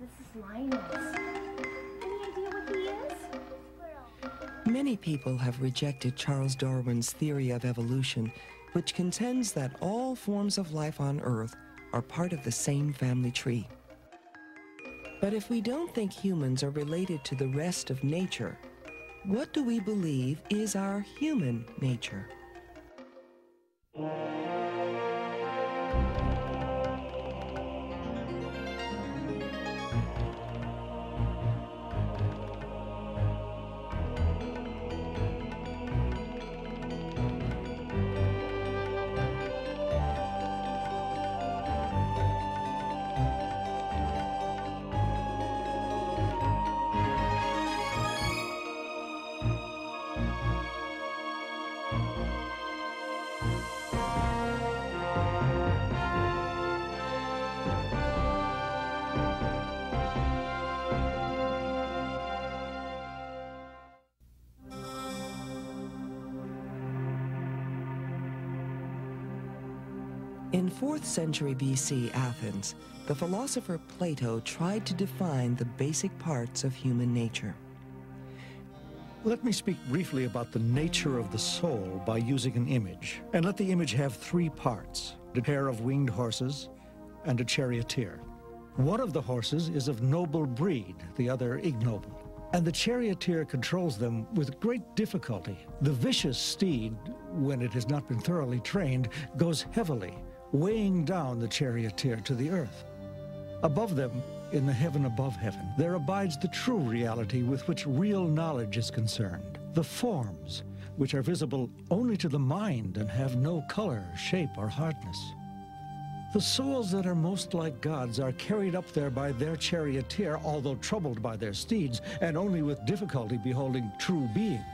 This is Linus. Any idea what he is? Many people have rejected Charles Darwin's theory of evolution, which contends that all forms of life on Earth are part of the same family tree. But if we don't think humans are related to the rest of nature, what do we believe is our human nature? In 4th century BC Athens, the philosopher Plato tried to define the basic parts of human nature. Let me speak briefly about the nature of the soul by using an image. And let the image have 3 parts: a pair of winged horses and a charioteer. One of the horses is of noble breed, the other ignoble. And the charioteer controls them with great difficulty. The vicious steed, when it has not been thoroughly trained, goes heavily, weighing down the charioteer to the earth. Above them, in the heaven above heaven, there abides the true reality with which real knowledge is concerned. The forms, which are visible only to the mind and have no color, shape, or hardness. The souls that are most like God's are carried up there by their charioteer, although troubled by their steeds, and only with difficulty beholding true being.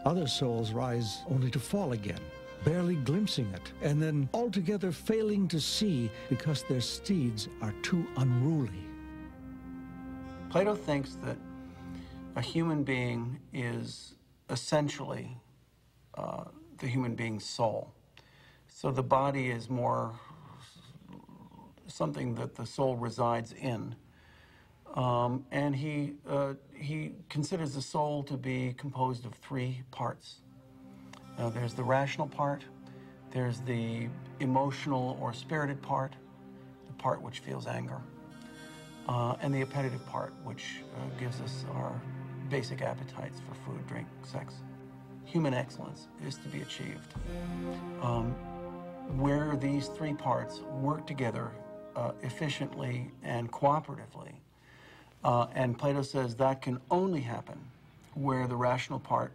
Other souls rise only to fall again, barely glimpsing it, and then altogether failing to see because their steeds are too unruly. Plato thinks that a human being is essentially the human being's soul. So the body is more something that the soul resides in. And he considers the soul to be composed of 3 parts. There's the rational part, there's the emotional or spirited part, the part which feels anger, and the appetitive part, which gives us our basic appetites for food, drink, sex. Human excellence is to be achieved where these 3 parts work together efficiently and cooperatively. And Plato says that can only happen where the rational part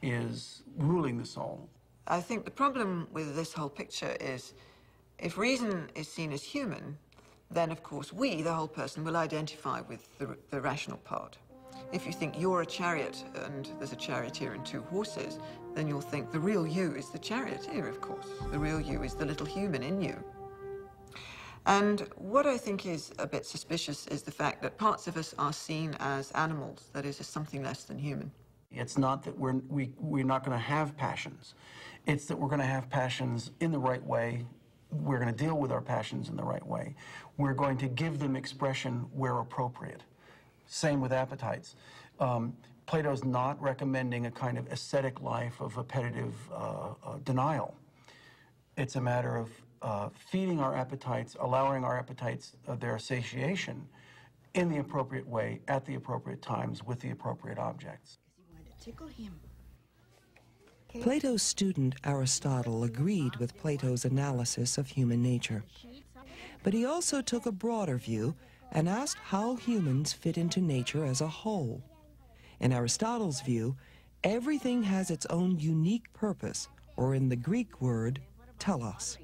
is ruling the soul. I think the problem with this whole picture is if reason is seen as human, then of course we, the whole person, will identify with the rational part. If you think you're a chariot and there's a charioteer and 2 horses, then you'll think the real you is the charioteer, of course. The real you is the little human in you. And what I think is a bit suspicious is the fact that parts of us are seen as animals, that is, as something less than human. It's not that we're not going to have passions. It's that we're going to have passions in the right way. We're going to deal with our passions in the right way. We're going to give them expression where appropriate. Same with appetites. Plato's not recommending a kind of ascetic life of appetitive denial. It's a matter of feeding our appetites, allowing our appetites their satiation in the appropriate way, at the appropriate times, with the appropriate objects. Tickle him. Plato's student Aristotle agreed with Plato's analysis of human nature. But he also took a broader view and asked how humans fit into nature as a whole. In Aristotle's view, everything has its own unique purpose, or in the Greek word, telos.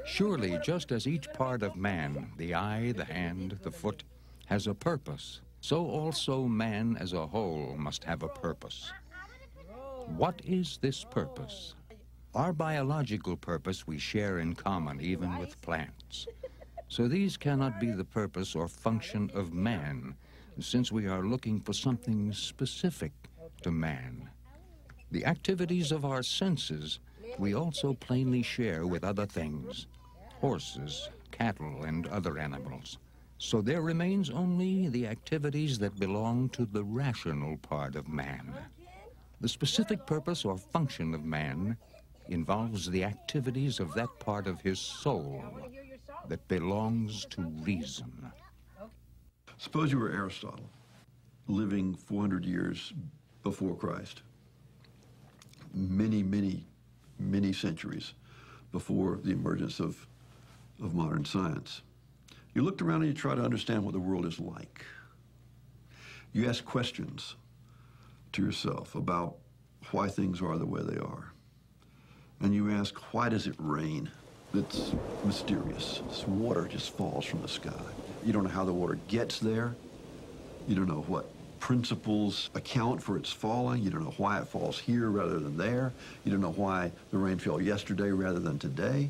Surely, just as each part of man, the eye, the hand, the foot, has a purpose, so also man as a whole must have a purpose. What is this purpose? Our biological purpose we share in common even with plants. So these cannot be the purpose or function of man, since we are looking for something specific to man. The activities of our senses we also plainly share with other things, horses, cattle and other animals. So there remains only the activities that belong to the rational part of man. The specific purpose or function of man involves the activities of that part of his soul that belongs to reason. Suppose you were Aristotle, living 400 years before Christ, many centuries before the emergence of modern science. You looked around and you try to understand what the world is like. You ask questions to yourself about why things are the way they are. And you ask, why does it rain? It's mysterious. This water just falls from the sky. You don't know how the water gets there. You don't know what principles account for its falling. You don't know why it falls here rather than there. You don't know why the rain fell yesterday rather than today.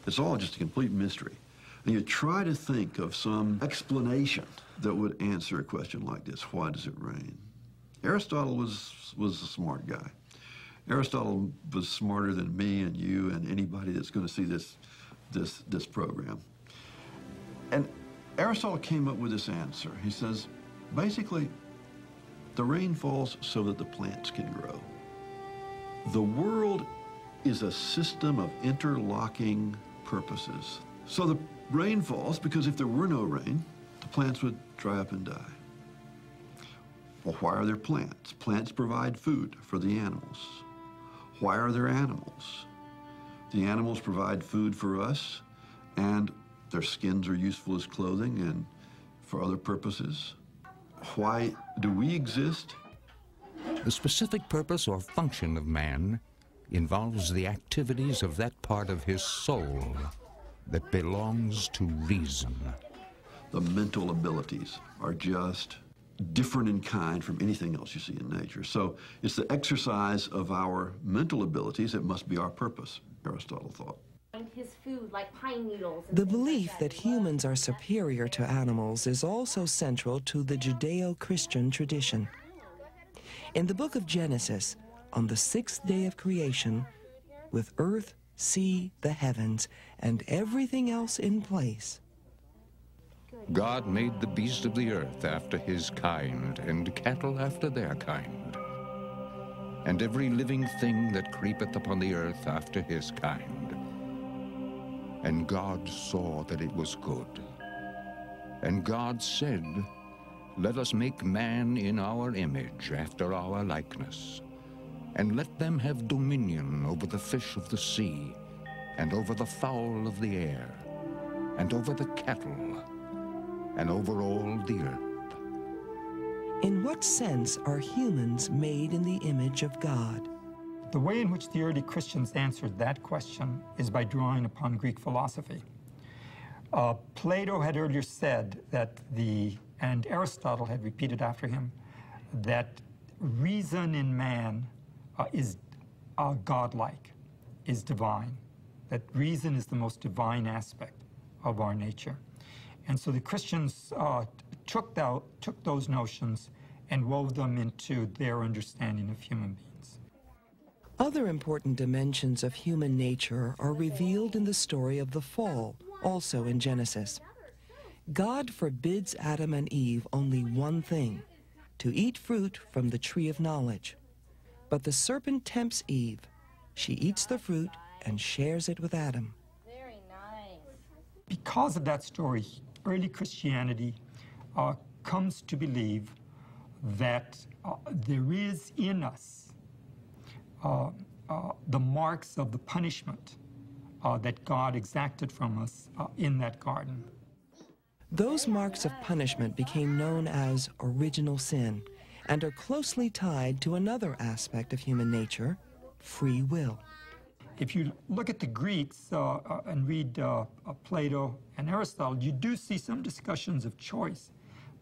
It's all just a complete mystery. And you try to think of some explanation that would answer a question like this: why does it rain? Aristotle was a smart guy. Aristotle was smarter than me and you and anybody that's going to see this program. And Aristotle came up with this answer. He says, basically, the rain falls so that the plants can grow. The world is a system of interlocking purposes. So the rain falls because if there were no rain, the plants would dry up and die. Well, why are there plants? Plants provide food for the animals. Why are there animals? The animals provide food for us, and their skins are useful as clothing and for other purposes. Why do we exist? The specific purpose or function of man involves the activities of that part of his soul that belongs to reason. The mental abilities are just different in kind from anything else you see in nature. So it's the exercise of our mental abilities that must be our purpose, Aristotle thought. His food, like pine needles. The belief that humans are superior to animals is also central to the Judeo-Christian tradition. In the book of Genesis, on the sixth day of creation, with earth, sea, the heavens, and everything else in place, God made the beasts of the earth after his kind, and cattle after their kind, and every living thing that creepeth upon the earth after his kind. And God saw that it was good. And God said, let us make man in our image, after our likeness, and let them have dominion over the fish of the sea, and over the fowl of the air, and over the cattle, and over all the earth. in what sense are humans made in the image of God? The way in which the early Christians answered that question is by drawing upon Greek philosophy. Plato had earlier said that and Aristotle had repeated after him, that reason in man is godlike, is divine, that reason is the most divine aspect of our nature. And so the Christians took those notions and wove them into their understanding of human beings. Other important dimensions of human nature are revealed in the story of the fall, also in Genesis. God forbids Adam and Eve only one thing, to eat fruit from the tree of knowledge. But the serpent tempts Eve. She eats the fruit and shares it with Adam. Very nice. Because of that story, early Christianity comes to believe that there is in us the marks of the punishment that God exacted from us in that garden. Those marks of punishment became known as original sin and are closely tied to another aspect of human nature, free will. If you look at the Greeks and read Plato and Aristotle, you do see some discussions of choice,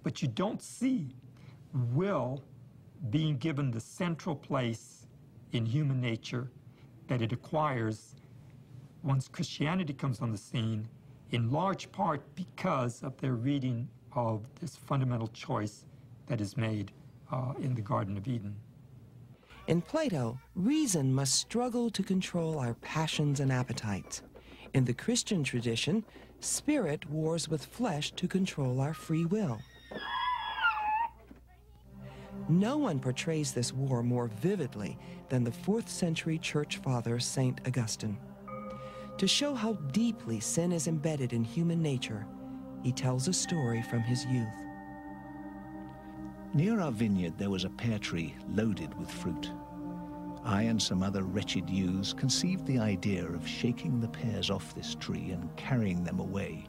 but you don't see will being given the central place in human nature that it acquires once Christianity comes on the scene, in large part because of their reading of this fundamental choice that is made in the Garden of Eden. In Plato, reason must struggle to control our passions and appetites. In the Christian tradition, spirit wars with flesh to control our free will. No one portrays this war more vividly than the 4th century church father Saint Augustine. To show how deeply sin is embedded in human nature, he tells a story from his youth. Near our vineyard there was a pear tree loaded with fruit. I and some other wretched youths conceived the idea of shaking the pears off this tree and carrying them away.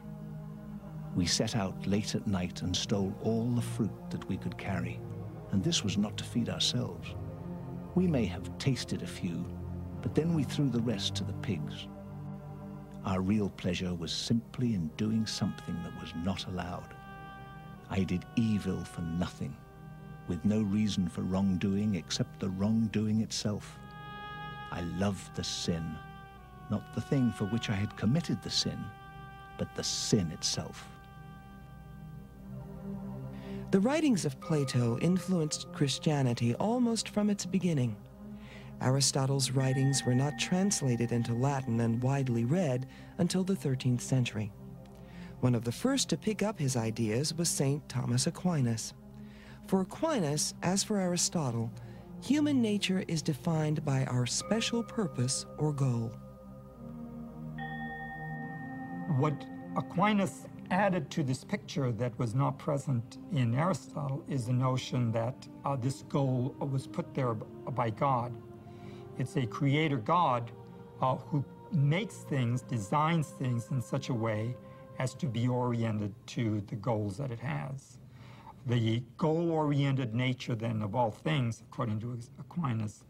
We set out late at night and stole all the fruit that we could carry, and this was not to feed ourselves. We may have tasted a few, but then we threw the rest to the pigs. Our real pleasure was simply in doing something that was not allowed. I did evil for nothing, with no reason for wrongdoing except the wrongdoing itself. I loved the sin, not the thing for which I had committed the sin, but the sin itself. The writings of Plato influenced Christianity almost from its beginning. Aristotle's writings were not translated into Latin and widely read until the 13th century. One of the first to pick up his ideas was St. Thomas Aquinas. For Aquinas, as for Aristotle, human nature is defined by our special purpose or goal. What Aquinas added to this picture that was not present in Aristotle is the notion that this goal was put there by God. It's a creator God who makes things, designs things in such a way as to be oriented to the goals that it has. The goal-oriented nature, then, of all things, according to Aquinas,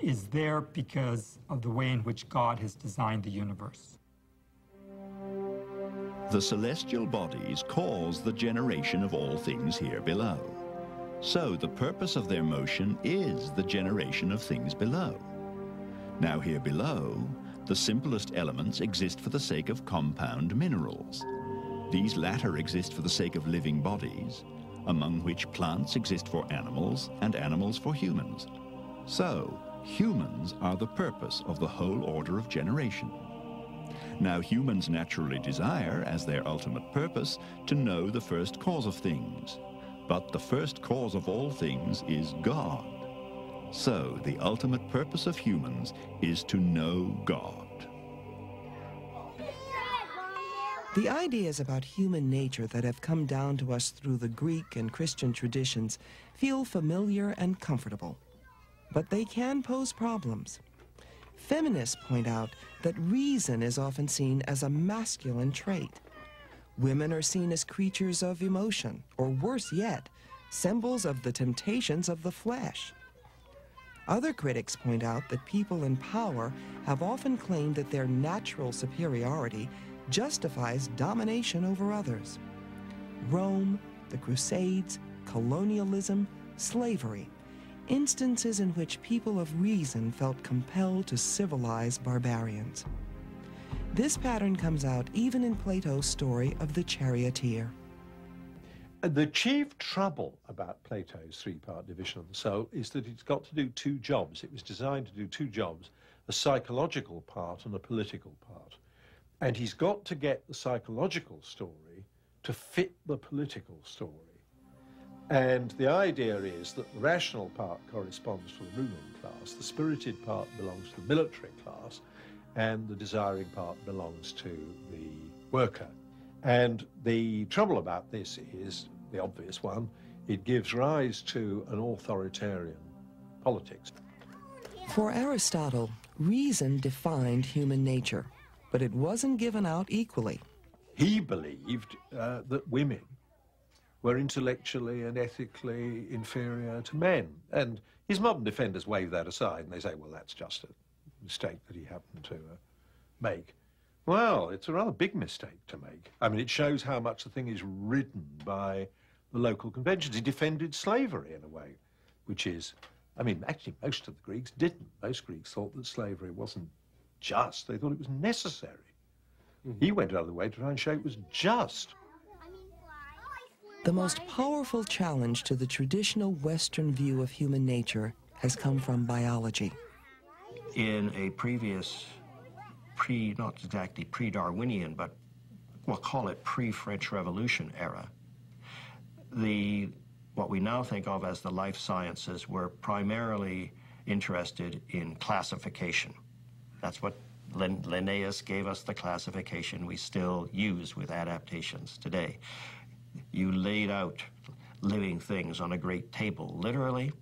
is there because of the way in which God has designed the universe. The celestial bodies cause the generation of all things here below. So the purpose of their motion is the generation of things below. Now here below, the simplest elements exist for the sake of compound minerals. These latter exist for the sake of living bodies, among which plants exist for animals and animals for humans. So, humans are the purpose of the whole order of generation. Now humans naturally desire, as their ultimate purpose, to know the first cause of things. But the first cause of all things is God. So the ultimate purpose of humans is to know God. The ideas about human nature that have come down to us through the Greek and Christian traditions feel familiar and comfortable. But they can pose problems. Feminists point out that reason is often seen as a masculine trait. Women are seen as creatures of emotion, or worse yet, symbols of the temptations of the flesh. Other critics point out that people in power have often claimed that their natural superiority justifies domination over others. Rome, the Crusades, colonialism, slavery, instances in which people of reason felt compelled to civilize barbarians. This pattern comes out even in Plato's story of the charioteer. The chief trouble about Plato's three-part division of the soul is that it's got to do two jobs. It was designed to do two jobs, a psychological part and a political part. And he's got to get the psychological story to fit the political story. And the idea is that the rational part corresponds to the ruling class, the spirited part belongs to the military class, and the desiring part belongs to the worker. And the trouble about this is, the obvious one, it gives rise to an authoritarian politics. For Aristotle, reason defined human nature, but it wasn't given out equally. He believed that women were intellectually and ethically inferior to men. And his modern defenders wave that aside and they say, well, that's just a mistake that he happened to make. Well, it's a rather big mistake to make. I mean, it shows how much the thing is ridden by the local conventions. He defended slavery in a way, which is, I mean, actually most of the Greeks didn't. Most Greeks thought that slavery wasn't just, they thought it was necessary. He went out of the way to try and show it was just. The most powerful challenge to the traditional Western view of human nature has come from biology. In a previous not exactly pre-Darwinian, but we'll call it pre-French Revolution era, what we now think of as the life sciences were primarily interested in classification. That's what Linnaeus gave us, the classification we still use with adaptations today. You laid out living things on a great table. Literally,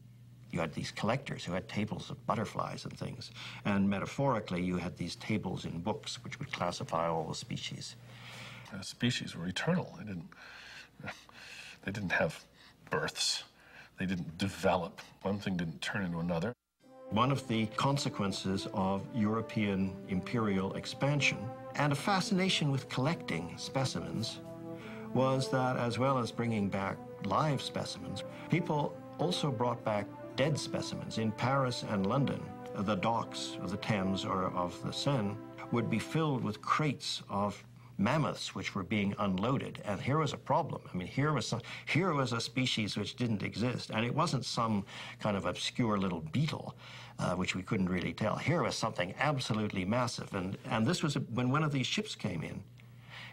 you had these collectors who had tables of butterflies and things. And metaphorically, you had these tables in books which would classify all the species. Species were eternal. They didn't have births. They didn't develop. One thing didn't turn into another. One of the consequences of European imperial expansion and a fascination with collecting specimens was that, as well as bringing back live specimens, people also brought back dead specimens. In Paris and London, the docks of the Thames or of the Seine would be filled with crates of mammoths which were being unloaded. And here was a problem. I mean, here was a species which didn't exist, and it wasn't some kind of obscure little beetle, which we couldn't really tell. Here was something absolutely massive, and this was when one of these ships came in.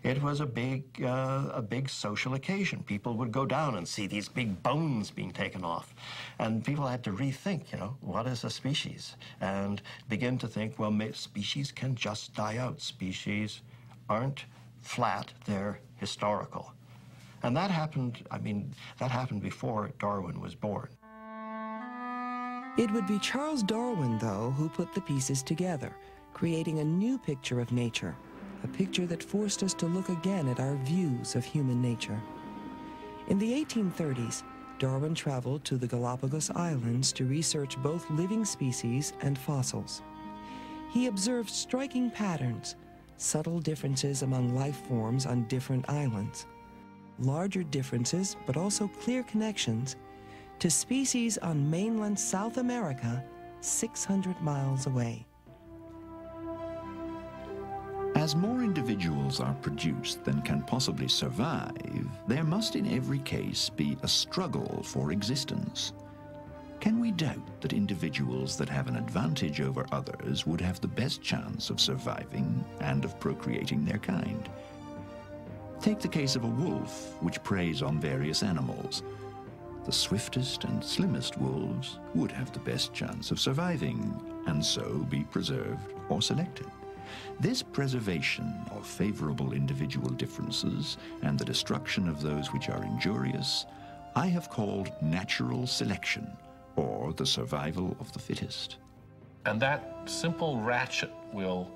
It was a big social occasion. People would go down and see these big bones being taken off, and people had to rethink, what is a species, and begin to think, well, species can just die out. Species aren't flat, they're historical. And that happened, that happened before Darwin was born. It would be Charles Darwin, though, who put the pieces together, creating a new picture of nature, a picture that forced us to look again at our views of human nature. In the 1830s, Darwin traveled to the Galapagos Islands to research both living species and fossils. He observed striking patterns, subtle differences among life forms on different islands, larger differences but also clear connections to species on mainland South America 600 miles away. As more individuals are produced than can possibly survive, there must in every case be a struggle for existence. Can we doubt that individuals that have an advantage over others would have the best chance of surviving and of procreating their kind? Take the case of a wolf which preys on various animals. The swiftest and slimmest wolves would have the best chance of surviving and so be preserved or selected. This preservation of favorable individual differences and the destruction of those which are injurious, I have called natural selection, or the survival of the fittest. And that simple ratchet will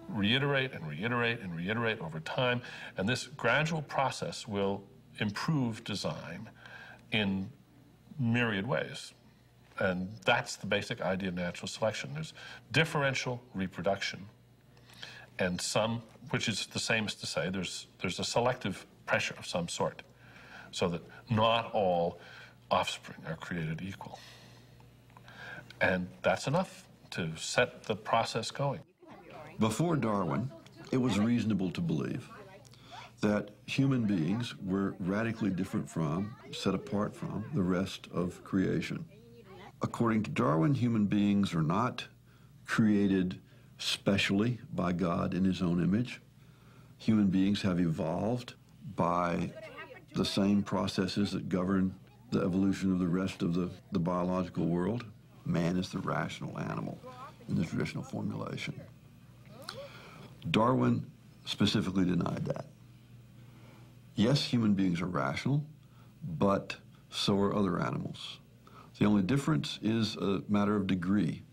reiterate and reiterate and reiterate over time, and this gradual process will improve design in myriad ways. And that's the basic idea of natural selection. There's differential reproduction, and which is the same as to say there's a selective pressure of some sort, so that not all offspring are created equal. And that's enough to set the process going. Before Darwin, it was reasonable to believe that human beings were radically different from, set apart from, the rest of creation. According to Darwin, human beings are not created specially by God in his own image. Human beings have evolved by the same processes that govern the evolution of the rest of the biological world. Man is the rational animal in the traditional formulation. Darwin specifically denied that. Yes, human beings are rational, but so are other animals. The only difference is a matter of degree,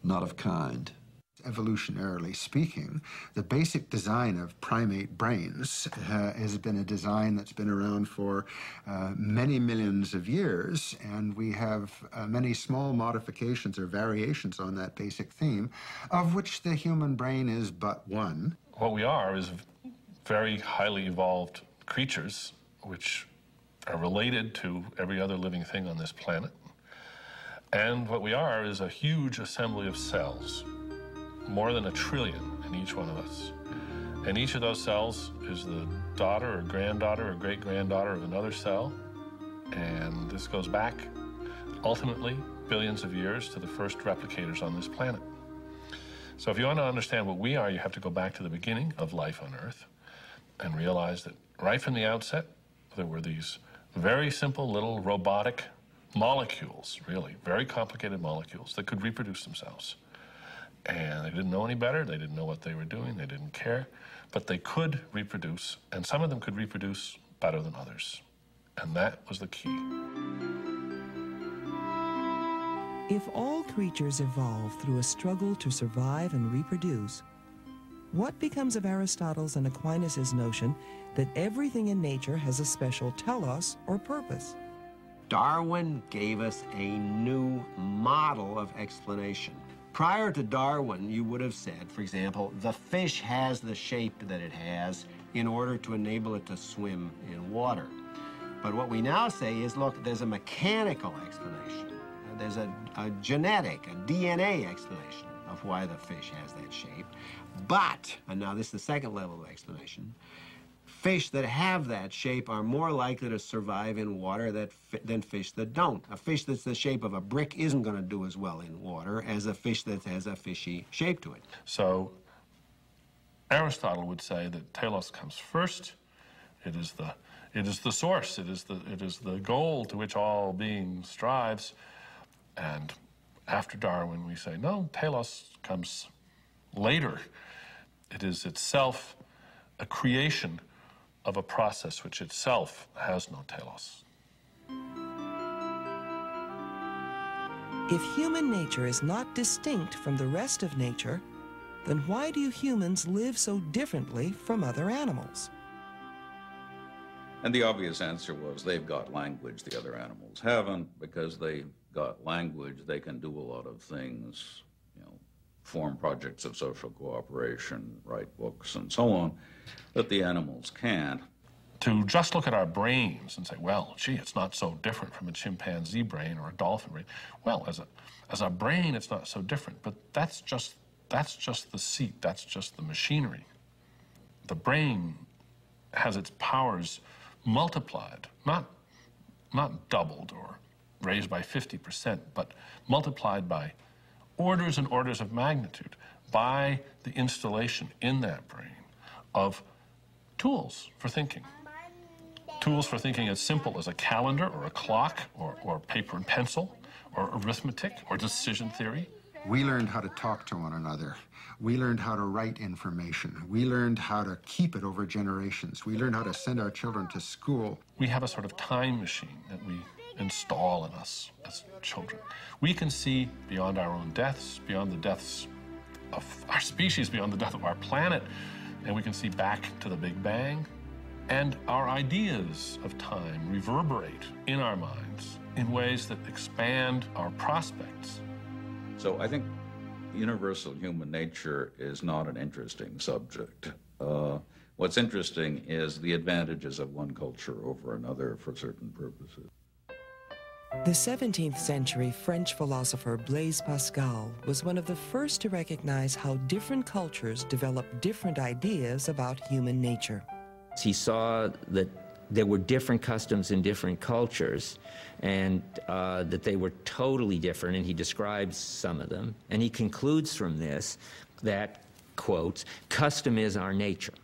not of kind. Evolutionarily speaking, the basic design of primate brains has been a design that's been around for many millions of years, and we have many small modifications or variations on that basic theme, of which the human brain is but one. What we are is very highly evolved creatures which are related to every other living thing on this planet. And what we are is a huge assembly of cells, more than 1 trillion in each one of us. And each of those cells is the daughter or granddaughter or great-granddaughter of another cell. And this goes back, ultimately, billions of years to the first replicators on this planet. So if you want to understand what we are, you have to go back to the beginning of life on Earth and realize that right from the outset, there were these very simple little robotic molecules, really, very complicated molecules that could reproduce themselves. And they didn't know any better, they didn't know what they were doing, they didn't care, but they could reproduce, and some of them could reproduce better than others. And that was the key. If all creatures evolve through a struggle to survive and reproduce, what becomes of Aristotle's and Aquinas' notion that everything in nature has a special telos or purpose? Darwin gave us a new model of explanation. Prior to Darwin, you would have said, for example, the fish has the shape that it has in order to enable it to swim in water. But what we now say is, look, there's a mechanical explanation. There's a genetic, a DNA explanation of why the fish has that shape. But, and now this is the second level of explanation, fish that have that shape are more likely to survive in water than fish that don't. A fish that's the shape of a brick isn't going to do as well in water as a fish that has a fishy shape to it. So Aristotle would say that telos comes first. It is the source. It is the goal to which all being strives. And after Darwin, we say, no, telos comes later. It is itself a creation of a process which itself has no telos. If human nature is not distinct from the rest of nature, then why do humans live so differently from other animals? And the obvious answer was they've got language the other animals haven't. Because they got language, they can do a lot of things, form projects of social cooperation, write books, and so on, that the animals can't. To just look at our brains and say, well, gee, it's not so different from a chimpanzee brain or a dolphin brain. Well, as a brain, it's not so different, but that's just the seat, that's just the machinery. The brain has its powers multiplied, not doubled or raised by 50%, but multiplied by orders and orders of magnitude by the installation in that brain of tools for thinking. Tools for thinking as simple as a calendar or a clock or paper and pencil or arithmetic or decision theory. We learned how to talk to one another. We learned how to write information. We learned how to keep it over generations. We learned how to send our children to school. We have a sort of time machine that we install in us as children. We can see beyond our own deaths, beyond the deaths of our species, beyond the death of our planet, and we can see back to the Big Bang. And our ideas of time reverberate in our minds in ways that expand our prospects. So I think universal human nature is not an interesting subject. What's interesting is the advantages of one culture over another for certain purposes. The 17th century French philosopher Blaise Pascal was one of the first to recognize how different cultures develop different ideas about human nature. He saw that there were different customs in different cultures, and that they were totally different, and he describes some of them. And he concludes from this that, quotes, custom is our nature.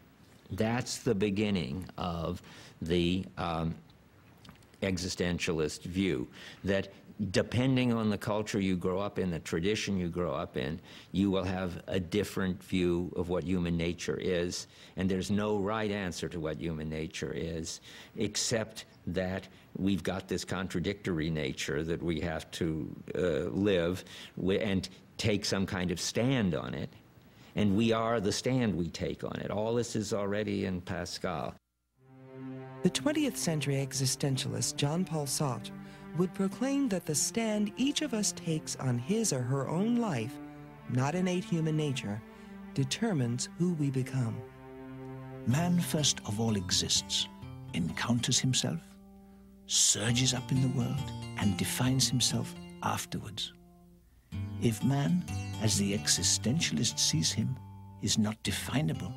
That's the beginning of the existentialist view, that depending on the culture you grow up in, the tradition you grow up in, you will have a different view of what human nature is, and there's no right answer to what human nature is, except that we've got this contradictory nature that we have to live and take some kind of stand on it, and we are the stand we take on it. All this is already in Pascal. The 20th century existentialist Jean-Paul Sartre would proclaim that the stand each of us takes on his or her own life, not innate human nature, determines who we become. Man first of all exists, encounters himself, surges up in the world, and defines himself afterwards. If man, as the existentialist sees him, is not definable,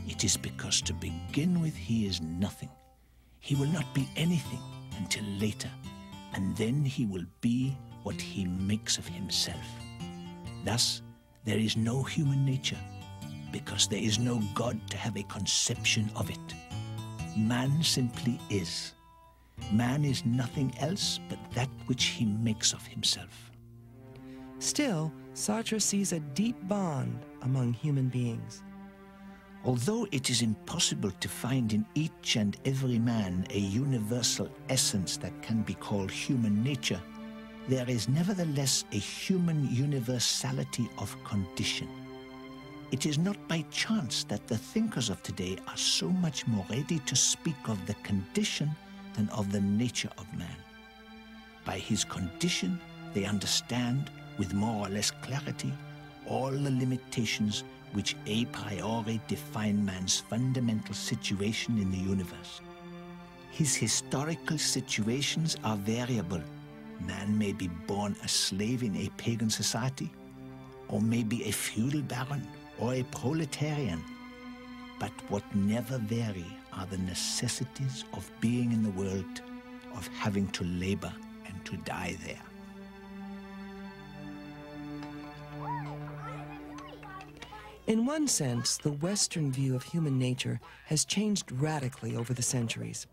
it is because to begin with he is nothing. He will not be anything until later, and then he will be what he makes of himself. Thus, There is no human nature, because there is no God to have a conception of it. Man simply is. Man is nothing else but that which he makes of himself. Still, Sartre sees a deep bond among human beings. Although it is impossible to find in each and every man a universal essence that can be called human nature, there is nevertheless a human universality of condition. It is not by chance that the thinkers of today are so much more ready to speak of the condition than of the nature of man. By his condition, they understand, with more or less clarity, all the limitations which a priori define man's fundamental situation in the universe. His historical situations are variable. Man may be born a slave in a pagan society, or may be a feudal baron, or a proletarian. But what never vary are the necessities of being in the world, of having to labor and to die there. In one sense, the Western view of human nature has changed radically over the centuries.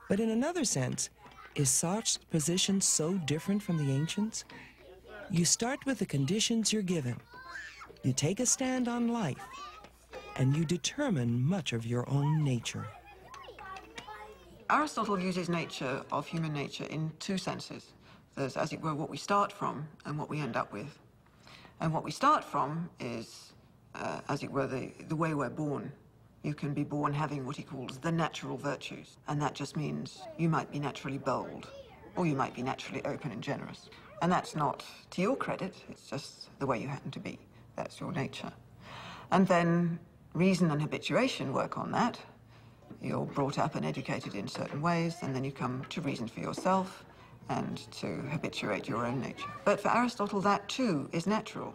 But in another sense, is Sartre's position so different from the ancients? You start with the conditions you're given. You take a stand on life, and you determine much of your own nature. Aristotle uses nature of human nature in two senses. There's, as it were, what we start from and what we end up with. And what we start from is, as it were, the way we're born. You can be born having what he calls the natural virtues, and that just means you might be naturally bold, or you might be naturally open and generous. And that's not to your credit, it's just the way you happen to be. That's your nature. And then reason and habituation work on that. You're brought up and educated in certain ways, and then you come to reason for yourself and to habituate your own nature. But for Aristotle, that too is natural.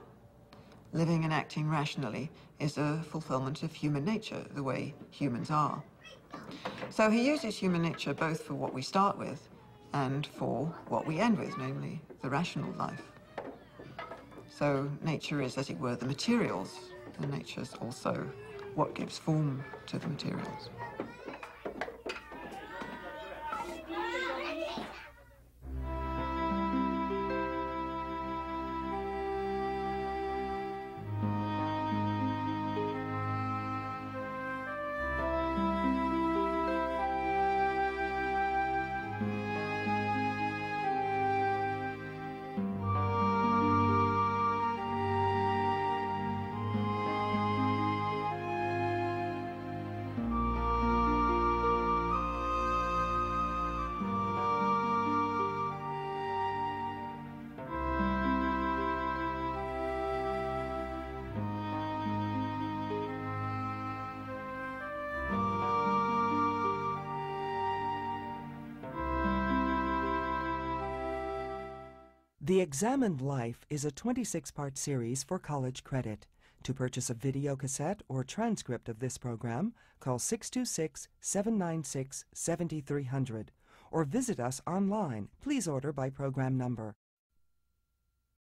Living and acting rationally is a fulfillment of human nature, the way humans are. So he uses human nature both for what we start with and for what we end with, namely the rational life. So nature is, as it were, the materials, and nature's also what gives form to the materials. The Examined Life is a 26-part series for college credit. To purchase a video cassette or transcript of this program, call 626-796-7300 or visit us online. Please order by program number.